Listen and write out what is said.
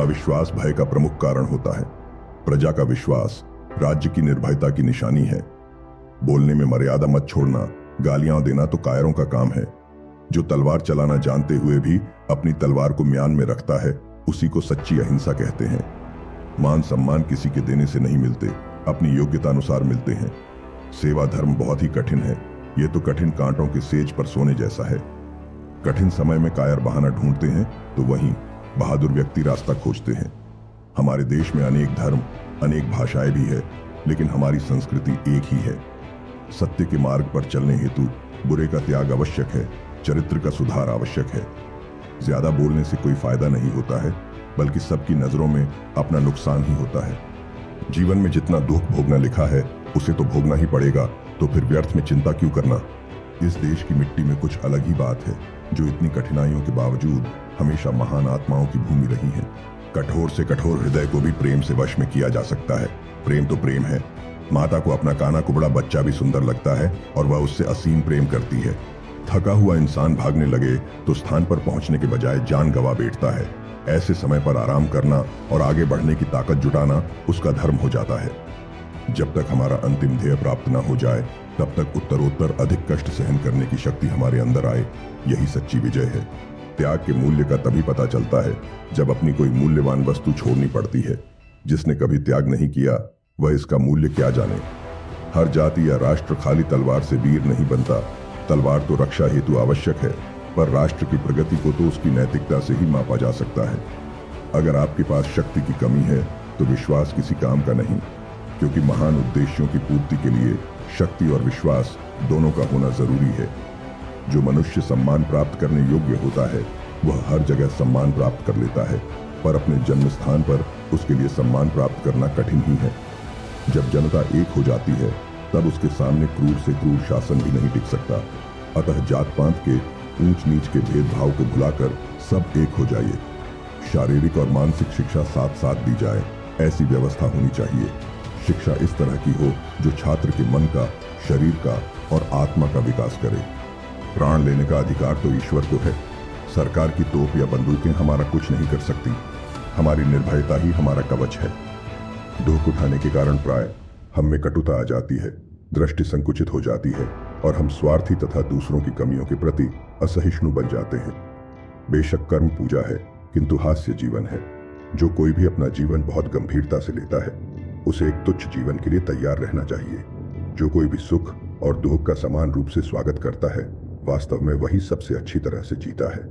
अविश्वास भय का प्रमुख कारण होता है। प्रजा का विश्वास राज्य की निर्भयता की निशानी है। बोलने में मर्यादा मत छोड़ना, गालियां देना तो कायरों का काम है। जो तलवार चलाना जानते हुए भी अपनी तलवार को म्यान में रखता है, उसी को सच्ची अहिंसा कहते हैं। मान सम्मान किसी के देने से नहीं मिलते, अपनी योग्यता अनुसार मिलते हैं। सेवा धर्म बहुत ही कठिन है। ये तो कठिन कांटों के सेज पर सोने जैसा है। कठिन समय में कायर बहाना ढूंढते हैं तो वहीं बहादुर व्यक्ति रास्ता खोजते हैं। हमारे देश में अनेक धर्म, अनेक भाषाएं भी है, लेकिन हमारी संस्कृति एक ही है। सत्य के मार्ग पर चलने हेतु बुरे का त्याग आवश्यक है, चरित्र का सुधार आवश्यक है। ज्यादा बोलने से कोई फायदा नहीं होता है, बल्कि सबकी नजरों में अपना नुकसान ही होता है। जीवन में जितना दुख भोगना लिखा है उसे तो भोगना ही पड़ेगा, तो फिर व्यर्थ में चिंता क्यों करना। इस देश की मिट्टी में कुछ अलग ही बात है, जो इतनी कठिनाइयों के बावजूद हमेशा महान आत्माओं की भूमि रही है। कठोर से कठोर हृदय को भी प्रेम से वश में किया जा सकता है। प्रेम तो प्रेम है। माता को अपना काना कुबड़ा बच्चा भी सुंदर लगता है और वह उससे असीम प्रेम करती है। थका हुआ इंसान भागने लगे तो स्थान पर पहुंचने के बजाय जान गंवा बैठता है। ऐसे समय पर आराम करना और आगे बढ़ने की ताकत जुटाना उसका धर्म हो जाता है। जब तक हमारा अंतिम ध्येय प्राप्त न हो जाए, तब तक उत्तरोत्तर अधिक कष्ट सहन करने की शक्ति हमारे अंदर आए। यही सच्ची विजय है। त्याग के मूल्य का तभी पता चलता है जब अपनी कोई मूल्यवान वस्तु छोड़नी पड़ती है। जिसने कभी त्याग नहीं किया वह इसका मूल्य क्या जाने। हर जाति या राष्ट्र खाली तलवार से वीर नहीं बनता। तलवार तो रक्षा हेतु आवश्यक है, पर राष्ट्र की प्रगति को तो उसकी नैतिकता से ही मापा जा सकता है। अगर आपके पास शक्ति की कमी है तो विश्वास किसी काम का नहीं, क्योंकि महान उद्देश्यों की पूर्ति के लिए शक्ति और विश्वास दोनों का होना जरूरी है। जो मनुष्य सम्मान प्राप्त करने योग्य होता है वह हर जगह सम्मान प्राप्त कर लेता है, पर अपने जन्म स्थान पर उसके लिए सम्मान प्राप्त करना कठिन ही है। जब जनता एक हो जाती है तब उसके सामने क्रूर से क्रूर शासन भी नहीं टिक सकता। अतः जात पात के ऊंच नीच के भेदभाव को भुलाकर सब एक हो जाइए। शारीरिक और मानसिक शिक्षा साथ साथ दी जाए, ऐसी व्यवस्था होनी चाहिए। शिक्षा इस तरह की हो जो छात्र के मन का, शरीर का और आत्मा का विकास करे। प्राण लेने का अधिकार तो ईश्वर को है। सरकार की तोप या बंदूकें हमारा कुछ नहीं कर सकती। हमारी निर्भयता ही हमारा कवच है। दुख उठाने के कारण प्राय हम में कटुता आ जाती है, दृष्टि संकुचित हो जाती है और हम स्वार्थी तथा दूसरों की कमियों के प्रति असहिष्णु बन जाते हैं। बेशक कर्म पूजा है, किंतु हास्य जीवन है। जो कोई भी अपना जीवन बहुत गंभीरता से लेता है उसे एक तुच्छ जीवन के लिए तैयार रहना चाहिए। जो कोई भी सुख और दुख का समान रूप से स्वागत करता है, वास्तव में वही सबसे अच्छी तरह से जीता है।